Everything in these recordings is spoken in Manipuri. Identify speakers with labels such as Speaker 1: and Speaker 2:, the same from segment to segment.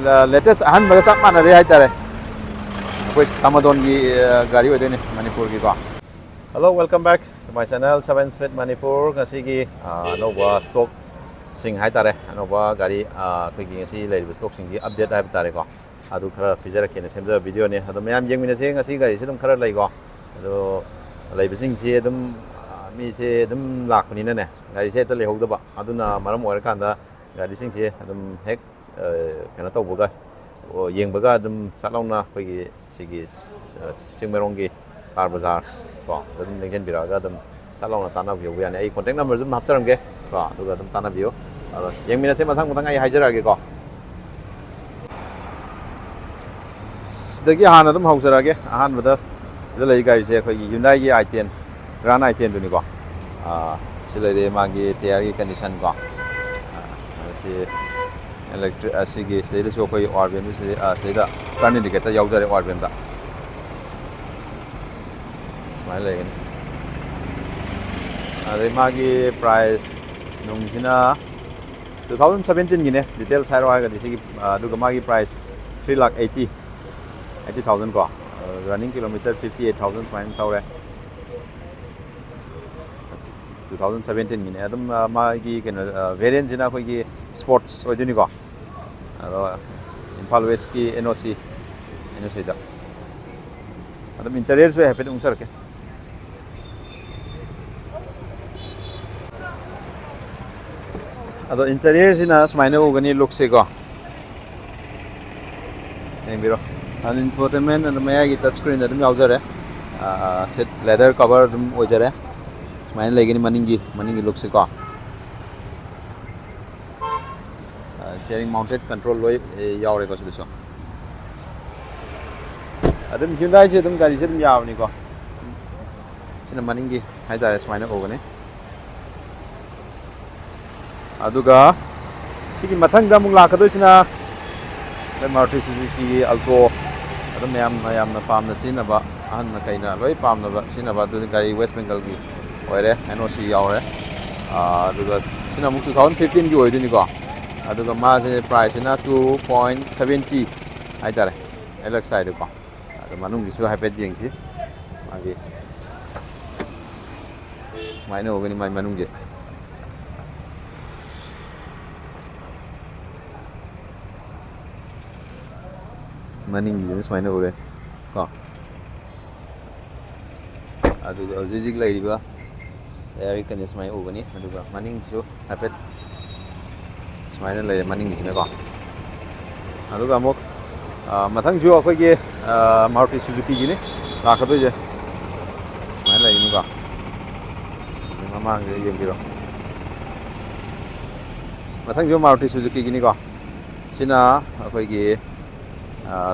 Speaker 1: latest ahan baga sak mana re hai tare koi samadon gi gari oi deni Manipur gi ko. Hello, welcome back to my channel 7 Smith Manipur. Ngasi gi no ba stock sing hai tare no ba gari koi gi ngasi lai stock sing gi update hai tare ko. Adu khara pijara kene semja video ne adu mayam jeng mina se ngasi gari se dum khara lai ko. Adu lai bising se dum mi se dum lak ni ne gari se ta lai hok da ba aduna maram oir kan da gari sing se dum hek kana tau boga yeng baga dum salongna koi sigi singmerong car bazaar ko dum lingen biraga dum salongna tana view yani ai contact number dum hapcharam ge ko duga dum tana view yeng mina se mathang mathang ai haijara ge ko sidagi hana dum hausara ge ahan bada lei gari se koi Hyundai gi i10 Grand i10 duni ko silai magi tiar gi condition ko si electric asigi sida so koi orbem sida turn indicator yaujare orbem da smile again ade magi price nungsina 2017 gine details hairo ha ga disi aduga magi price 3,80,000 ko running kilometer 58,000 smile tawre 2017 gine adum magi variant jina koi gi sports oduni ko Impal West ki NOC da adum interior so happy ung sar ke ado interior sina smaina ugani look se ko biro an infotainment and mayagi touch screen adum yaujare set leather cover dum ojare smaina legini maningi look se ko steering mounted control loi yaure ko solution adum Hyundai je dum gari se dum yawni ko sina maningi haida smaina ogane aduga sigi mathang da mung lakado sina Maruti Suzuki Alto adum mayam na pam na sina ba ahan na kaina loi pam na ba sina ba du gari West Bengal gi oire NOC yaure aduga sina mu 2015 gi oiduni ko aduga ma se price na 2.70 ai tare LX side ko adu manung gi su happy jing si magi maine ogani mai manung ge maning gi jenis maine ore ko aduga jijig lai riba air condition mai ogani aduga maning su happy smile lai maning gi sina ko aduga mok mathang ju akoi ge Maruti Suzuki gi ni lakado je smile lai ni ko mamang ge yem biro mathang ju Maruti Suzuki gi ni ko sina akoi ge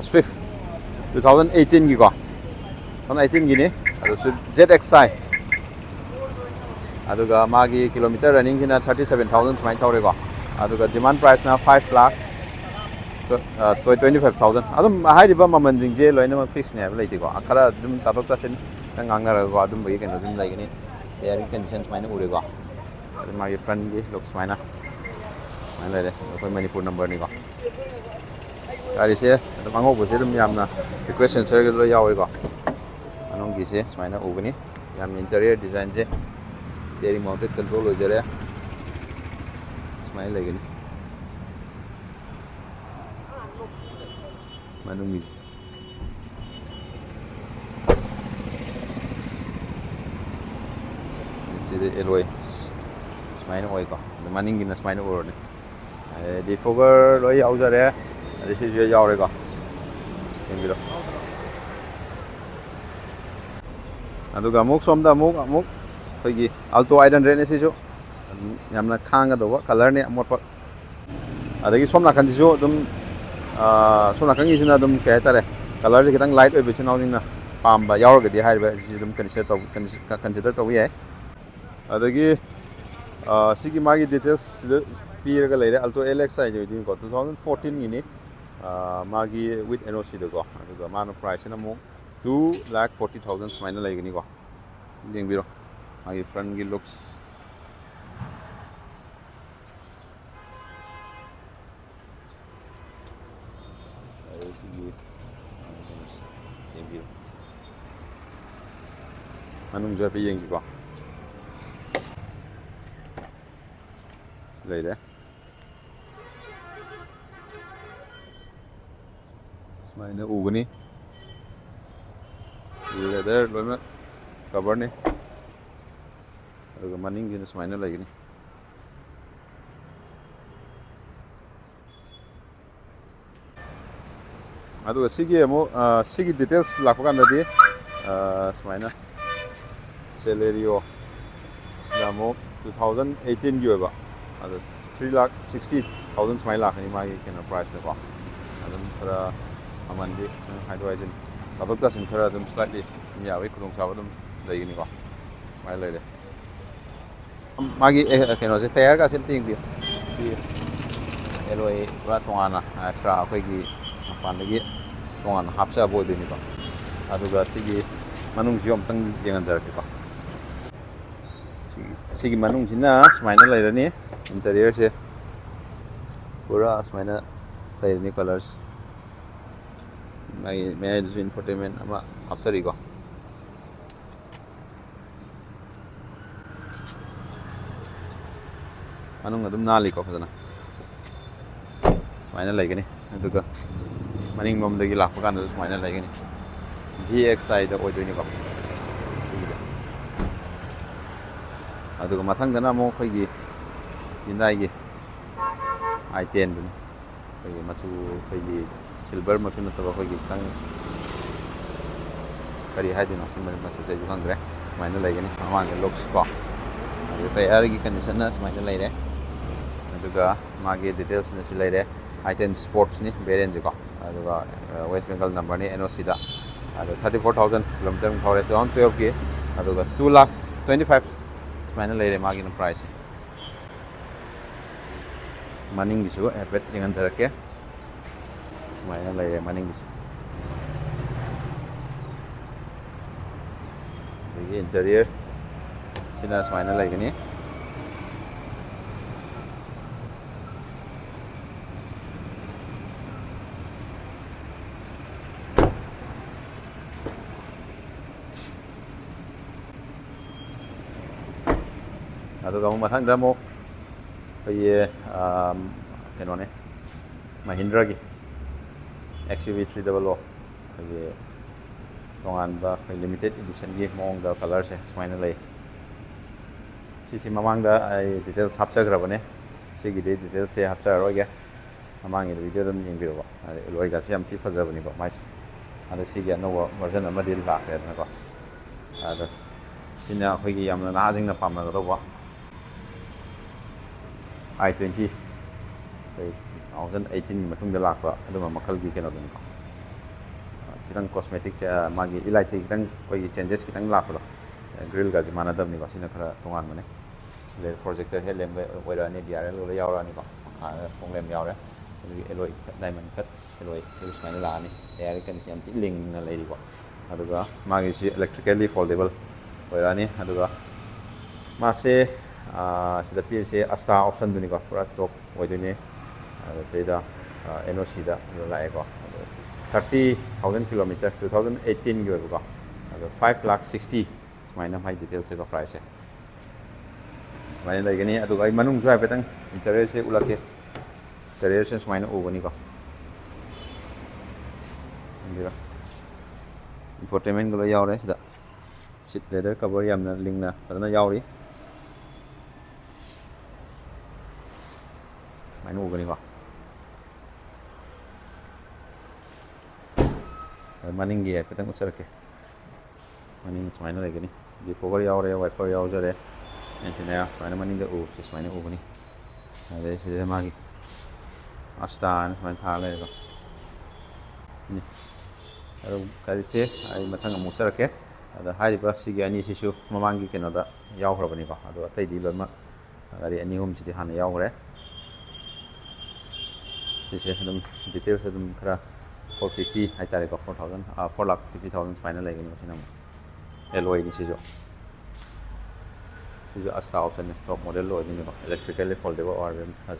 Speaker 1: Swift 2018 gi ko 2018 gi ni adu Swift ZXi aduga magi kilometer running sina 37,000 smile tawre ko aduga demand price na 5,25,000 adum hairiba maman jingje loina ma fix ne lai ko akara dum tatok ta sin ngangna ra ko adum bagi kan dum lai gani air conditions maina ure ko adum magi front gi looks maina lai le koi Manipur number ni ko gari se adum ango bo se dum yamna request sensor gi lo yawi ko anong gi se maina ugani yam interior design je steering mounted control ho jare smile lagi ni manung ni side alloy smile oi ko maning gi na smile or ni di fogar loi au jare adi se je yaure ko biro aduga muk somda muk koi gi Alto 800 ne se jo yamna khanga do color ne amot pa adagi somna kan jo dum somna kan gi sina dum ke tare color je kitang light oi bisin awning na pamba yaur ga di haiba ji dum consider to ye adagi sigi magi details pir ga leire Alto LX ai jo din ko 2014 ni magi with NOC do ko aduga mano price na mo 2,40,000 smile lai gani ko ding biro magi front gi looks ꯁꯤꯒꯤ ꯌꯦꯡꯕꯤꯌꯨ ꯃꯅꯨꯡꯁꯨ ꯍꯥꯏꯐꯦꯠ ꯌꯦꯡꯁꯤꯀꯣ ꯂꯩꯔꯦ ꯁꯨꯃꯥꯏꯅ ꯎꯒꯅꯤ ꯂꯦꯗꯔ ꯂꯣꯏꯅ ꯀꯕꯔꯅꯤ ꯑꯗꯨꯒ ꯃꯅꯤꯡꯁꯤꯅ ꯁꯨꯃꯥꯏꯅ ꯂꯩꯒꯅꯤ ꯑꯗꯨꯒ ꯁꯤꯒꯤ ꯑꯃꯨꯛ ꯁꯤꯒꯤ ꯗꯤꯇꯦꯜꯁ ꯂꯥꯛꯄ ꯀꯥꯟꯗꯗꯤ ꯁꯨꯃꯥꯏꯅ ꯁꯦꯂꯦꯔꯤꯑꯣ ꯁꯤꯅ ꯑꯃꯨꯛ 2018ꯒꯤ ꯑꯣꯏꯕ ꯑꯗꯣ 3,60,000 ꯁꯨꯃꯥꯏꯅ ꯂꯥꯛꯀꯅꯤ ꯃꯥꯒꯤ ꯀꯩꯅꯣ ꯄ꯭ꯔꯥꯏꯁꯇꯀꯣ ꯑꯗꯨꯝ ꯈꯔ ꯃꯃꯟꯗꯤ ꯍꯥꯏꯗꯣꯛ ꯍꯥꯏꯖꯤꯟ ꯇꯥꯊꯣꯛ ꯇꯥꯁꯤꯟ ꯈꯔ ꯑꯗꯨꯝ ꯁ꯭ꯂꯥꯏꯠꯂꯤ ꯑꯗꯨꯝ ꯌꯥꯕꯒꯤ ꯈꯨꯗꯣꯡꯆꯥꯕ ꯑꯗꯨꯝ ꯂꯩꯒꯅꯤꯀꯣ ꯁꯨꯃꯥꯏꯅ ꯂꯩꯔꯦ ꯃꯥꯒꯤ ꯀꯩꯅꯣꯁꯦ ꯇꯌꯥꯔꯒꯁꯦ ꯑꯝꯇ ꯌꯦꯡꯕꯤꯌꯨ ꯁꯤ ꯑꯦꯂꯣꯏ ꯄꯨꯔꯥ ꯇꯣꯉꯥꯟꯅ ꯑꯦꯛꯁꯇ꯭ꯔꯥ ꯑꯩꯈꯣꯏꯒꯤ ꯃꯄꯥꯟꯗꯒꯤ ꯇꯣꯉꯥꯟꯅ ꯍꯥꯞꯆꯕ ꯑꯣꯏꯗꯣꯏꯅꯤꯀꯣ ꯑꯗꯨꯒ ꯁꯤꯒꯤ ꯃꯅꯨꯡꯁꯤꯁꯨ ꯑꯝꯇꯪ ꯌꯦꯡꯍꯟꯖꯔꯛꯀꯦꯀꯣ ꯁꯤꯒꯤ ꯃꯅꯨꯡꯁꯤꯅ ꯁꯨꯃꯥꯏꯅ ꯂꯩꯔꯅꯤ ꯏꯟꯇꯔꯤꯌꯔꯁꯦ ꯄꯨꯔꯥ ꯁꯨꯃꯥꯏꯅ ꯂꯩꯔꯅꯤ ꯀꯂꯔꯁ ꯃꯥꯒꯤ ꯃꯌꯥꯏꯗꯁꯨ ꯏꯟꯐꯣꯔꯇꯦꯟꯃꯦꯟ ꯑꯃ ꯍꯥꯞꯆꯔꯤꯀꯣ ꯃꯅꯨꯡ ꯑꯗꯨꯝ ꯅꯥꯜꯂꯤꯀꯣ ꯐꯖꯅ ꯁꯨꯃꯥꯏꯅ ꯂꯩꯒꯅꯤ ꯑꯗꯨꯒ ꯃꯅꯤꯡꯂꯣꯝꯗꯒꯤ ꯂꯥꯛꯄ ꯀꯥꯟꯗꯁꯨ ꯁꯨꯃꯥꯏꯅ ꯂꯩꯒꯅꯤ VXIꯗ ꯑꯣꯏꯗꯣꯏꯅꯤꯀꯣ ꯑꯗꯨꯒ ꯃꯊꯪꯗꯅ ꯑꯃꯨꯛ ꯑꯩꯈꯣꯏꯒꯤ ꯍꯤꯟꯗꯥꯏꯒꯤ i10ꯗꯨꯅꯤ ꯑꯩꯈꯣꯏꯒꯤ ꯃꯆꯨ ꯑꯩꯈꯣꯏꯒꯤ ꯁꯤꯜꯚꯔ ꯃꯆꯨ ꯅꯠꯇꯕ ꯑꯩꯈꯣꯏꯒꯤ ꯈꯤꯇꯪ ꯀꯔꯤ ꯍꯥꯏꯗꯣꯏꯅꯣ ꯁꯤ ꯃꯆꯨꯁꯦ ꯑꯩꯁꯨ ꯈꯪꯗ꯭ꯔꯦ ꯁꯨꯃꯥꯏꯅ ꯂꯩꯒꯅꯤ ꯃꯃꯥꯡꯒꯤ ꯂꯨꯛꯁ ꯀꯣ ꯑꯗꯨꯒ ꯇꯌꯥꯔꯒꯤ ꯀꯟꯗꯤꯁꯟꯅ ꯁꯨꯃꯥꯏꯅ ꯂꯩꯔꯦ ꯑꯗꯨꯒ ꯃꯥꯒꯤ ꯗꯤꯇꯦꯜꯁꯅ ꯁꯤ ꯂꯩꯔꯦ i10 ꯁ꯭ꯄꯣꯔꯠꯁꯅꯤ ꯚꯦꯔꯤꯌꯟꯁꯦꯀꯣ ꯑꯗꯨꯒ ꯋꯦꯁ ꯕꯦꯡꯒꯜ ꯅꯝꯕꯔꯅꯤ NOCꯗ ꯑꯗꯣ 34,000 ꯀꯤꯂꯣꯃꯤꯇꯔꯃꯨꯛ ꯊꯧꯔꯦ 2012ꯒꯤ ꯑꯗꯨꯒ 2,25,000 ꯁꯨꯃꯥꯏꯅ ꯂꯩꯔꯦ ꯃꯥꯒꯤꯅ ꯄ꯭ꯔꯥꯏꯁꯁꯦ ꯃꯅꯤꯡꯒꯤꯁꯨ ꯍꯥꯏꯐꯦꯠ ꯌꯦꯡꯍꯟꯖꯔꯛꯀꯦ ꯁꯨꯃꯥꯏꯅ ꯂꯩꯔꯦ ꯃꯅꯤꯡꯒꯤꯁꯦ ꯑꯗꯒꯤ ꯏꯟꯇꯔꯤꯌꯔ ꯁꯤꯅ ꯁꯨꯃꯥꯏꯅ ꯂꯩꯒꯅꯤ ꯑꯗꯨꯒ ꯑꯃꯨꯛ ꯃꯊꯪꯗ ꯑꯃꯨꯛ ꯑꯩꯈꯣꯏꯒꯤ ꯀꯩꯅꯣꯅꯦ ꯃꯍꯤꯟꯗ꯭ꯔꯒꯤ XUV 300 ꯑꯩꯈꯣꯏꯒꯤ ꯇꯣꯉꯥꯟꯕ ꯑꯩꯈꯣꯏ ꯂꯤꯃꯤꯇꯦꯠ ꯏꯗꯤꯁꯟꯒꯤ ꯃꯑꯣꯡꯗ ꯀꯂꯔꯁꯦ ꯁꯨꯃꯥꯏꯅ ꯂꯩ ꯁꯤꯁꯤ ꯃꯃꯥꯡꯗ ꯑꯩ ꯗꯤꯇꯦꯜꯁ ꯍꯥꯞꯆꯈ꯭ꯔꯕꯅꯦ ꯁꯤꯒꯤꯗꯤ ꯗꯤꯇꯦꯜꯁꯁꯦ ꯍꯥꯞꯆꯔꯔꯣꯏꯒꯦ ꯃꯃꯥꯡꯒꯤ ꯚꯤꯗꯤꯑꯣ ꯑꯗꯨꯝ ꯌꯦꯡꯕꯤꯔꯛꯑꯣ ꯑꯗꯩ ꯑꯦꯂꯣꯏꯒꯁꯦ ꯌꯥꯝ ꯊꯤ ꯐꯖꯕꯅꯤꯀꯣ ꯃꯥꯏꯁꯦ ꯑꯗꯣ ꯁꯤꯒꯤ ꯑꯅꯧꯕ ꯚꯔꯖꯟ ꯑꯃꯗꯤ ꯂꯥꯛꯈ꯭ꯔꯦꯗꯅꯀꯣ ꯑꯗꯣ ꯁꯤꯅ ꯑꯩꯈꯣꯏꯒꯤ ꯌꯥꯝꯅ ꯅꯍꯥꯁꯤꯡꯅ ꯄꯥꯝꯅꯒꯗꯧꯕ i20 ꯑꯩꯈꯣꯏ 2018ꯒꯤ ꯃꯇꯨꯡꯗ ꯂꯥꯛꯄ ꯑꯗꯨꯝꯕ ꯃꯈꯜꯒꯤ ꯀꯩꯅꯣꯗꯨꯅꯤꯀꯣ खितंग कॉस्मेटिक मागी इलाइटी खितंग कोई चेंजेस खितंग लापदो ग्रिल गाजी मानदबनिको सिना खरा तोंगान मने ले प्रोजेक्टर हेडलैम्प ओइरानी DRL ओला यावरानी को फोंगलेम यावरे alloy diamond cut alloy smile लानी तयारी कनि सिम ति लिंग ना लेरिको अदुगा मागी सि इलेक्ट्रिकली फोल्डेबल ओइरानी अदुगा मासे सिदा पीसे अस्ता ऑप्शन दुनिको पूरा टॉप ओइदुनी सेदा NOC दा लाएको 30,000 किलोमीटर 2018 की होगा अगर 5,60,000 सुमाइना माई डिटेल्स से प्राइस है सुमाइना लेगनी अदुगा आई मनुंग जो है बेतंग इंटीरियर से उलके इंटीरियर से सुमाइना ओगनी को इंदिरा इंफोटेनमेंट को यावरे सिदा सीट लेदर कवर यामना लिंगना फजना यावरी माइना ओगनी को मनिंगी है खतंग उचरके मनिंग सुमाइना लेगनी जी पोवर यावरे वाइपर यावजरे एंटिना सुमाइना मनिंग उ सुमाइना उगनी अदे सिदे मागी अस्तान सुमाइना था लेको नि अदो करिसे आई मथंग अमु उचरके अदा हारिबा सिगी अनि सिसु ममांगी केनोदा यावखरबनिको अदो अतैदि लोमा गारी अनि होम सिदि हाना यावरे सिसे एकदम डिटेल्स एकदम खरा 450 हाइतारेको 4,50,000 फाइनल लेगनी मसिना एलोय नि सिजो अस्ता ऑप्शन टॉप मॉडल लो नि को इलेक्ट्रिकली फोल्डेबल और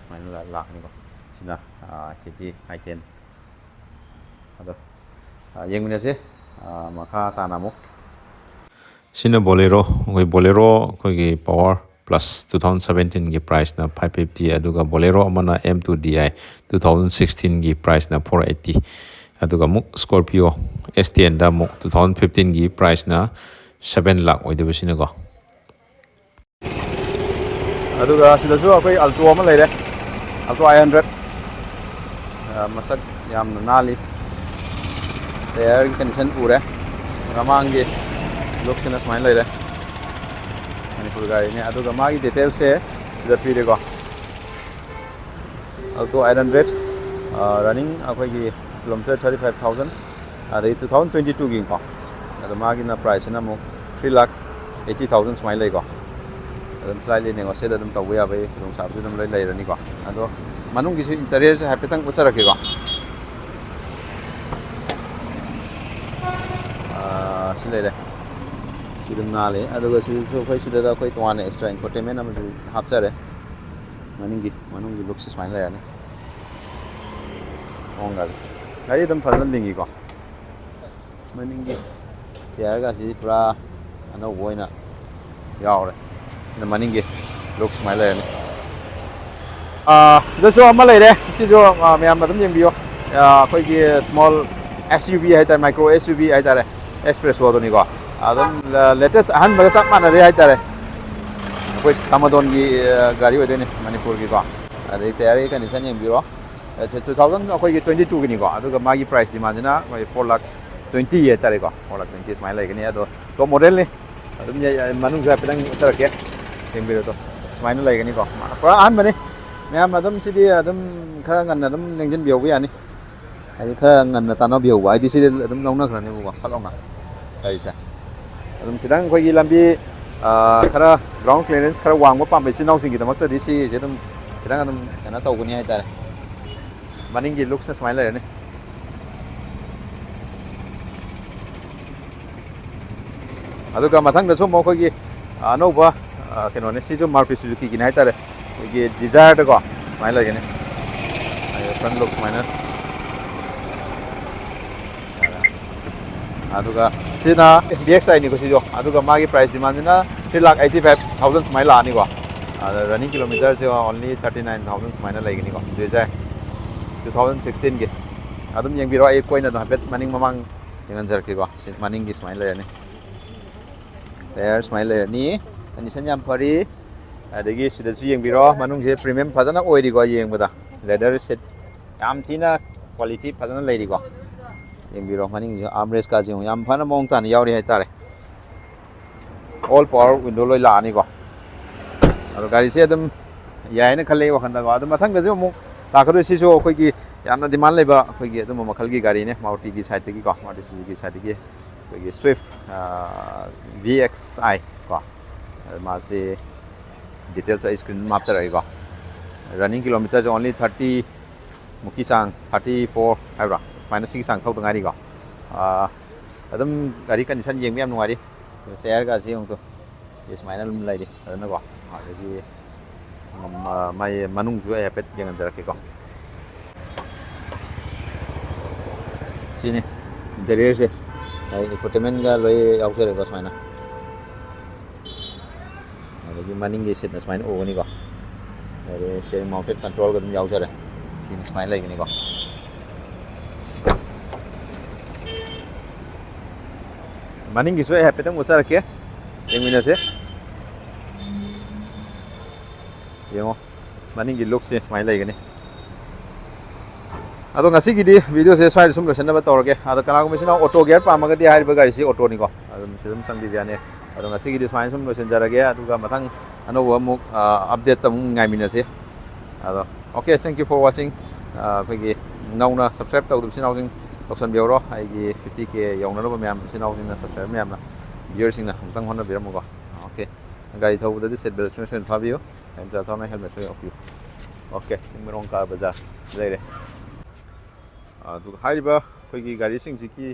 Speaker 1: फाइनल लाखनी को सिना केटी i10 ꯑꯗꯣ ꯌꯦꯡꯃꯤꯟꯅꯁꯦ ꯃꯈꯥ ꯇꯥꯅ ꯑꯃꯨꯛ ꯁꯤꯅ ꯕꯣꯂꯦꯔꯣ ꯑꯩꯈꯣꯏ ꯕꯣꯂꯦꯔꯣ ꯑꯩꯈꯣꯏꯒꯤ ꯄꯋꯥꯔ ꯄ꯭ꯂꯁ 2017ꯒꯤ ꯄ꯭ꯔꯥꯏꯁꯅ 550 ꯑꯗꯨꯒ ꯕꯣꯂꯦꯔꯣ ꯑꯃꯅ M2DI 2016ꯒꯤ ꯄ꯭ꯔꯥꯏꯁꯅ 480 ꯑꯗꯨꯒ ꯑꯃꯨꯛ ꯁ꯭ꯀꯣꯔꯄꯤꯌꯣ S10ꯗ ꯑꯃꯨꯛ 2015ꯒꯤ ꯄ꯭ꯔꯥꯏꯁꯅ 7 lakh ꯑꯣꯏꯗꯕꯁꯤꯅꯀꯣ ꯑꯗꯨꯒ ꯁꯤꯗꯁꯨ ꯑꯩꯈꯣꯏ ꯑꯜꯇꯣ ꯑꯃ ꯂꯩꯔꯦ ꯑꯜꯇꯣ 500 ꯃꯁꯛ ꯌꯥꯝꯅ ꯅꯥꯜꯂꯤ ꯇꯥꯌꯔꯒꯤ ꯀꯟꯗꯤꯁꯟ ꯎꯔꯦ ꯃꯃꯥꯡꯒꯤ ꯂꯨꯛꯁꯤꯅ ꯁꯨꯃꯥꯏꯅ ꯂꯩꯔꯦ ꯃꯅꯤꯄꯨꯔ ꯒꯥꯔꯤꯅꯦ ꯑꯗꯨꯒ ꯃꯥꯒꯤ ꯗꯤꯇꯦꯜꯁꯦ ꯁꯤꯗ ꯄꯤꯔꯦꯀꯣ ꯑꯜꯇꯣ 800 ꯔꯟꯅꯤꯡ ꯑꯩꯈꯣꯏꯒꯤ ꯀꯤꯂꯣꯃꯤꯇꯔ 35,000 ꯑꯗꯩ 2022ꯒꯤꯀꯣ ꯑꯗꯣ ꯃꯥꯒꯤꯅ ꯄ꯭ꯔꯥꯏꯁꯁꯤꯅ ꯑꯃꯨꯛ 3,80,000 ꯁꯨꯃꯥꯏꯅ ꯂꯩꯀꯣ ꯑꯗꯨꯝ ꯁ꯭ꯂꯥꯏꯠꯂꯤ ꯅꯦꯒꯣꯁꯤꯌꯦꯠ ꯑꯗꯨꯝ ꯇꯧꯕ ꯌꯥꯕꯒꯤ ꯈꯨꯗꯣꯡꯆꯥꯕꯁꯨ ꯑꯗꯨꯝ ꯂꯩꯔꯅꯤꯀꯣ ꯑꯗꯣ ꯃꯅꯨꯡꯒꯤꯁꯨ ꯏꯟꯇꯔꯤꯌꯔꯁꯦ ꯍꯥꯏꯐꯦꯠꯇꯪ ꯎꯠꯆꯔꯛꯀꯦꯀꯣ ꯁꯤ ꯂꯩꯔꯦ ꯁꯤ ꯑꯗꯨꯝ ꯅꯥꯜꯂꯤ ꯑꯗꯨꯒ ꯁꯤꯗꯁꯨ ꯑꯩꯈꯣꯏ ꯁꯤꯗ ꯑꯩꯈꯣꯏ ꯇꯣꯉꯥꯟꯅ ꯑꯦꯛꯁꯇ꯭ꯔꯥ ꯏꯟꯐꯣꯔꯇꯦꯟꯃꯦꯟ ꯑꯃꯁꯨ ꯍꯥꯞꯆꯔꯦ ꯃꯅꯨꯡꯒꯤ ꯂꯨꯛꯁꯦ ꯁꯨꯃꯥꯏꯅ ꯂꯩꯔꯅꯤ ꯃꯑꯣꯡꯒꯥꯁꯦ ꯒꯥꯔꯤ ꯑꯗꯨꯝ ꯐꯖꯅ ꯂꯤꯡꯉꯤꯀꯣ ꯃꯅꯤꯡꯒꯤ ꯇꯥꯌꯔꯒꯁꯤ ꯄꯨꯔꯥ ꯑꯅꯧꯕ ꯑꯣꯏꯅ ꯌꯥꯎꯔꯦ ꯃꯅꯤꯡꯒꯤ ꯂꯨꯛ ꯁꯨꯃꯥꯏꯅ ꯂꯩꯔꯅꯤ ꯁꯤꯗꯁꯨ ꯑꯃ ꯂꯩꯔꯦ ꯁꯤꯁꯨ ꯃꯌꯥꯝ ꯑꯗꯨꯝ ꯌꯦꯡꯕꯤꯌꯣ ꯑꯩꯈꯣꯏꯒꯤ ꯁ꯭ꯃꯣꯜ SUV ꯍꯥꯏꯇꯥꯔꯦ ꯃꯥꯏꯀ꯭ꯔꯣ SUV ꯍꯥꯏꯇꯥꯔꯦ ꯑꯦꯛꯁꯄ꯭ꯔꯦꯁꯣꯗꯨꯅꯤꯀꯣ ꯑꯗꯨꯝ ꯂꯦꯇꯦꯁ ꯑꯍꯟꯕꯒ ꯆꯞ ꯃꯥꯟꯅꯔꯦ ꯍꯥꯏꯇꯥꯔꯦ ꯑꯩꯈꯣꯏ ꯁꯃꯗꯣꯟꯒꯤ ꯒꯥꯔꯤ ꯑꯣꯏꯗꯣꯏꯅꯤ ꯃꯅꯤꯄꯨꯔꯒꯤꯀꯣ ꯑꯗꯩ ꯇꯥꯌꯔꯒꯤ ꯀꯟꯗꯤꯁꯟ ꯌꯦꯡꯕꯤꯔꯣ 2022ꯒꯤꯅꯤꯀꯣ ꯑꯗꯨꯒ ꯃꯥꯒꯤ ꯄ꯭ꯔꯥꯏꯁ ꯗꯤꯃꯥꯟꯁꯤꯅ ꯑꯩꯈꯣꯏ 4,20,000 ꯍꯥꯏꯇꯥꯔꯦꯀꯣ 4,20,000 ꯁꯨꯃꯥꯏꯅ ꯂꯩꯒꯅꯤ ꯑꯗꯣ ꯇꯣꯞ ꯃꯣꯗꯦꯜꯅꯤ ꯑꯗꯨꯝ ꯃꯅꯨꯡꯁꯨ ꯍꯥꯏꯐꯦꯠꯇꯪ ꯎꯠꯆꯔꯛꯀꯦ ꯌꯦꯡꯕꯤꯔꯣ ꯁꯨꯃꯥꯏꯅ ꯂꯩꯒꯅꯤꯀꯣ ꯄꯨꯔꯥ ꯑꯍꯥꯟꯕꯅꯤ ꯃꯌꯥꯝ ꯑꯗꯨꯝ ꯁꯤꯗꯤ ꯑꯗꯨꯝ ꯈꯔ ꯉꯟꯅ ꯑꯗꯨꯝ ꯂꯦꯡꯁꯤꯟꯕꯤꯍꯧꯕ ꯌꯥꯅꯤ ꯍꯥꯏꯗꯤ ꯈꯔ ꯉꯟꯅ ꯇꯥꯟꯅꯕꯤꯍꯧꯕ ꯍꯥꯏꯗꯤ ꯁꯤꯗꯤ ꯑꯗꯨم ꯂꯧꯅꯈ꯭ꯔꯅꯦꯕꯀꯣ ꯐꯠ ꯂꯥꯎꯅ ꯒꯥꯔꯤꯁꯦ ꯑꯗꯨꯝ ꯈꯤꯇꯪ ꯑꯩꯈꯣꯏꯒꯤ ꯂꯝꯕꯤ ꯈꯔ ꯒ꯭ꯔꯥꯎꯟ ꯀ꯭ꯂꯤꯌꯔꯦꯟꯁ ꯈꯔ ꯋꯥꯡꯕ ꯄꯥꯝꯕ ꯏꯆꯤꯜ ꯏꯅꯥꯎꯁꯤꯡꯒꯤꯗꯃꯛꯇꯗꯤ ꯁꯤꯁꯦ ꯑꯗꯨꯝ ꯈꯤꯇꯪ ꯑꯗꯨꯝ ꯀꯩꯅꯣ ꯇꯧꯒꯅꯤ ꯍꯥꯏꯇꯥꯔꯦ ꯃꯅꯤꯡꯒꯤ ꯂꯨꯛꯁꯅ ꯁꯨꯃꯥꯏꯅ ꯂꯩꯔꯅꯤ ꯑꯗꯨꯒ ꯃꯊꯪꯗꯁꯨ ꯑꯃꯨꯛ ꯑꯩꯈꯣꯏꯒꯤ ꯑꯅꯧꯕ ꯀꯩꯅꯣꯅꯦ ꯁꯤꯁꯨ ꯃꯥꯔꯨꯇꯤ ꯁꯨꯖꯨꯀꯤꯒꯤꯅꯤ ꯍꯥꯏꯇꯥꯔꯦ ꯑꯩꯈꯣꯏꯒꯤ ꯗꯤꯖꯥꯌꯔꯗꯀꯣ ꯁꯨꯃꯥꯏꯅ ꯂꯩꯒꯅꯤ ꯐ꯭ꯔꯟ ꯂꯨꯛ ꯁꯨꯃꯥꯏꯅ ꯑꯗꯨꯒ ꯁꯤꯅ VXI ꯅꯤꯀꯣ ꯁꯤꯁꯨ ꯑꯗꯨꯒ ꯃꯥꯒꯤ ꯄ꯭ꯔꯥꯏꯁ ꯗꯤꯃꯥꯟꯁꯤꯅ 3,85,000 ꯁꯨꯃꯥꯏꯅ ꯂꯥꯛꯑꯅꯤꯀꯣ ꯑꯗ ꯔꯟꯅꯤꯡ ꯀꯤꯂꯣꯃꯤꯇꯔꯁꯦ ꯑꯣꯟꯂꯤ 39,000 ꯁꯨꯃꯥꯏꯅ ꯂꯩꯒꯅꯤꯀꯣ ꯗꯤꯖꯥꯌꯔ 2016ꯒꯤ ꯑꯗꯨꯝ ꯌꯦꯡꯕꯤꯔꯣ ꯑꯩ ꯀꯣꯏꯅ ꯑꯗꯨꯝ ꯍꯥꯏꯐꯦꯠ ꯃꯅꯤꯡ ꯃꯃꯥꯡ ꯌꯦꯡꯍꯟꯖꯔꯛꯀꯦꯀꯣ ꯃꯅꯤꯡꯒꯤ ꯁꯨꯃꯥꯏꯅ ꯂꯩꯔꯅꯤ ꯇꯥꯌꯔ ꯁꯨꯃꯥꯏꯅ ꯂꯩꯔꯅꯤ ꯀꯟꯗꯤꯁꯟ ꯌꯥꯝ ꯐꯔꯤ ꯑꯗꯒꯤ ꯁꯤꯗꯁꯨ ꯌꯦꯡꯕꯤꯔꯣ ꯃꯅꯨꯡꯁꯦ ꯄ꯭ꯔꯤꯃꯤꯌꯝ ꯐꯖꯅ ꯑꯣꯏꯔꯤꯀꯣ ꯌꯦꯡꯕꯗ ꯂꯦꯗꯔ ꯁꯤꯠ ꯌꯥꯝ ꯊꯤꯅ ꯀ꯭ꯋꯥꯂꯤꯇꯤ ꯐꯖꯅ ꯂꯩꯔꯤꯀꯣ ꯌꯦꯡꯕꯤꯔꯣ ꯃꯅꯤꯡꯁꯨ ꯑꯥꯝꯔꯦꯁꯀꯥꯁꯦ ꯌꯥꯝ ꯐꯅ ꯃꯑꯣꯡ ꯇꯥꯅ ꯌꯥꯎꯔꯤ ꯍꯥꯏꯇꯥꯔꯦ ꯑꯣꯜ ꯄꯋꯥꯔ ꯋꯤꯟꯗꯣ ꯂꯣꯏ ꯂꯥꯛꯑꯅꯤꯀꯣ ꯑꯗꯣ ꯒꯥꯔꯤꯁꯦ ꯑꯗꯨꯝ ꯌꯥꯏꯅ ꯈꯜꯂꯦ ꯋꯥꯈꯜꯗꯀꯣ ꯑꯗꯣ ꯃꯊꯪꯗꯁꯨ ꯑꯃꯨꯛ ꯂꯥꯛꯀꯗꯣꯏ ꯁꯤꯁꯨ ꯑꯩꯈꯣꯏꯒꯤ ꯌꯥꯝꯅ ꯗꯤꯃꯥꯟ ꯂꯩꯕ ꯑꯩꯈꯣꯏꯒꯤ ꯑꯗꯨꯝꯕ ꯃꯈꯜꯒꯤ ꯒꯥꯔꯤꯅꯦ ꯃꯥꯔꯨꯇꯤꯒꯤ ꯁꯥꯏꯠꯇꯒꯤꯀꯣ ꯃꯥꯔꯨꯇꯤ ꯁꯨꯖꯨꯀꯤ ꯁꯥꯏꯠꯇꯒꯤ ꯑꯩꯈꯣꯏꯒꯤ ꯁ꯭ꯋꯤꯐ VXI ꯀꯣ ꯃꯥꯁꯤ ꯗꯤꯇꯦꯜꯁ ꯑꯩ ꯁ꯭ꯀ꯭ꯔꯤꯟ ꯑꯗꯨꯝ ꯍꯥꯞꯆꯔꯛꯑꯒꯦꯀꯣ ꯔꯟꯅꯤꯡ ꯀꯤꯂꯣꯃꯤꯇꯔꯁꯦ ꯑꯣꯟꯂꯤ 30 ꯃꯨꯛꯀꯤ ꯆꯥꯡ 34 ꯍꯥꯏꯕ꯭ꯔꯥ ꯁꯨꯃꯥꯏꯅ ꯁꯤꯒꯤ ꯆꯥꯡ ꯊꯧꯗ ꯉꯥꯏꯔꯤꯀꯣ ꯑꯗꯨꯝ ꯒꯥꯔꯤ ꯀꯟꯗꯤꯁꯟ ꯌꯦꯡꯕ ꯌꯥꯝ ꯅꯨꯡꯉꯥꯏꯔꯤ ꯇꯥꯌꯔꯒꯁꯤ ꯌꯦꯡꯉꯨꯇꯣ ꯁꯨꯃꯥꯏꯅ ꯑꯗꯨꯝ ꯂꯩꯔꯤ ꯑꯗꯨꯅꯀꯣ ꯑꯗꯒꯤ ꯃꯥꯏ ꯃꯅꯨꯡꯁꯨ ꯑꯩ ꯍꯥꯏꯐꯦꯠ ꯌꯦꯡꯍꯟꯖꯔꯛꯀꯦꯀꯣ ꯁꯤꯅꯤ ꯏꯟꯇꯔꯤꯌꯔꯁꯦ ꯏꯟꯐꯣꯇꯦꯟꯃꯦꯟꯒ ꯂꯣꯏ ꯌꯥꯎꯖꯔꯦꯀꯣ ꯁꯨꯃꯥꯏꯅ ꯑꯗꯒꯤ ꯃꯅꯤꯡꯒꯤ ꯁꯤꯠꯅ ꯁꯨꯃꯥꯏꯅ ꯎꯒꯅꯤꯀꯣ ꯑꯗꯩ ꯁ꯭ꯇꯤꯌꯔꯤꯡ ꯃꯥꯎꯟꯇꯦꯠ ꯀꯟꯇ꯭ꯔꯣꯜꯒ ꯑꯗꯨꯝ ꯌꯥꯎꯖꯔꯦ ꯁꯤꯅ ꯁꯨꯃꯥꯏꯅ ꯂꯩꯒꯅꯤꯀꯣ ꯃꯅꯤꯡꯒꯤꯁꯨ ꯑꯩ ꯍꯥꯏꯐꯦꯠꯇꯪ ꯎꯠꯆꯔꯛꯀꯦ ꯌꯦꯡꯃꯤꯟꯅꯁꯦ ꯌꯦꯡꯉꯣ ꯃꯅꯤꯡꯒꯤ ꯂꯨꯛꯁꯦ ꯁꯨꯃꯥꯏꯅ ꯂꯩꯒꯅꯤ ꯑꯗꯣ ꯉꯁꯤꯒꯤꯗꯤ ꯚꯤꯗꯤꯑꯣꯁꯦ ꯁ꯭ꯋꯥꯏꯗ ꯁꯨꯝ ꯂꯣꯏꯁꯤꯟꯅꯕ ꯇꯧꯔꯒꯦ ꯑꯗꯣ ꯀꯅꯥꯒꯨꯝꯕ ꯁꯤꯅ ꯑꯣꯇꯣ ꯒꯤꯌꯔ ꯄꯥꯝꯃꯒꯗꯤ ꯍꯥꯏꯔꯤꯕ ꯒꯥꯔꯤꯁꯤ ꯑꯣꯇꯣꯅꯤꯀꯣ ꯑꯗꯨꯝ ꯁꯤ ꯑꯗꯨꯝ ꯆꯪꯕꯤꯕ ꯌꯥꯅꯤ ꯑꯗꯣ ꯉꯁꯤꯒꯤꯗꯤ ꯁꯨꯃꯥꯏꯅ ꯁꯨꯝ ꯂꯣꯏꯁꯤꯟꯖꯔꯒꯦ ꯑꯗꯨꯒ ꯃꯊꯪ ꯑꯅꯧꯕ ꯑꯃꯨꯛ ꯑꯞꯗꯦꯠꯇ ꯑꯃꯨꯛ ꯉꯥꯏꯃꯤꯟꯅꯁꯤ ꯑꯗꯣ okay thank you four washing ꯑꯩꯈꯣꯏꯒꯤ ꯅꯧꯅ ꯁꯕꯁꯀ꯭ꯔꯥꯏꯕ ꯇꯧꯗꯕ ꯏꯆꯤꯜ ꯏꯅꯥꯎꯁꯤꯡ ꯇꯧꯁꯟꯕꯤꯍꯧꯔꯣ ꯑꯩꯒꯤ 50K ꯌꯧꯅꯅꯕ ꯃꯌꯥꯝ ꯏꯆꯤꯜ ꯏꯅꯥꯎꯁꯤꯡꯅ ꯁꯕꯁꯀ꯭ꯔꯥꯏꯕꯔ ꯃꯌꯥꯝꯅ ꯚꯤꯌꯔꯁꯤꯡꯅ ꯑꯃꯨꯛꯇꯪ ꯍꯣꯠꯅꯕꯤꯔꯝꯃꯨꯀꯣ ꯑꯣꯀꯦ ꯒꯥꯔꯤ ꯊꯧꯕꯗꯗꯤ ꯁꯤꯠ ꯕꯦꯜꯠ ꯁꯣꯏꯅ ꯐꯥꯕꯤꯌꯨ ꯍꯦꯜꯃꯦꯠ ꯊꯧꯅ ꯍꯦꯜꯃꯦꯠ ꯁꯣꯏꯅ ꯎꯞꯄꯤꯌꯨ ꯑꯣꯀꯦ ꯆꯤꯡꯃꯩꯔꯣꯡ ꯀꯥꯔ ꯕꯖꯥꯔ ꯂꯩꯔꯦ ꯑꯗꯨꯒ ꯍꯥꯏꯔꯤꯕ ꯑꯩꯈꯣꯏꯒꯤ ꯒꯥꯔꯤꯁꯤꯡꯁꯤꯒꯤ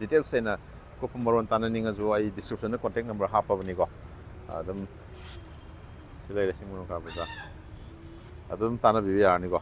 Speaker 1: ꯗꯤꯇꯦꯜꯁ ꯑꯩꯅ ꯀꯨꯞꯄ ꯃꯔꯣꯟ ꯇꯥꯟꯅꯅꯤꯡꯉꯁꯨ ꯑꯩ ꯗꯤꯁꯀ꯭ꯔꯤꯞꯁꯟꯗ ꯀꯣꯟꯇꯦꯛ ꯅꯝꯕꯔ ꯍꯥꯞꯄꯕꯅꯤꯀꯣ ꯑꯗꯨꯝ ꯁꯤ ꯂꯩꯔꯦ ꯆꯤꯡꯃꯩꯔꯣꯡ ꯀꯥꯔ ꯕꯖꯥꯔ ꯑꯗꯨꯝ ꯇꯥꯟꯅꯕꯤꯕ ꯌꯥꯔꯅꯤꯀꯣ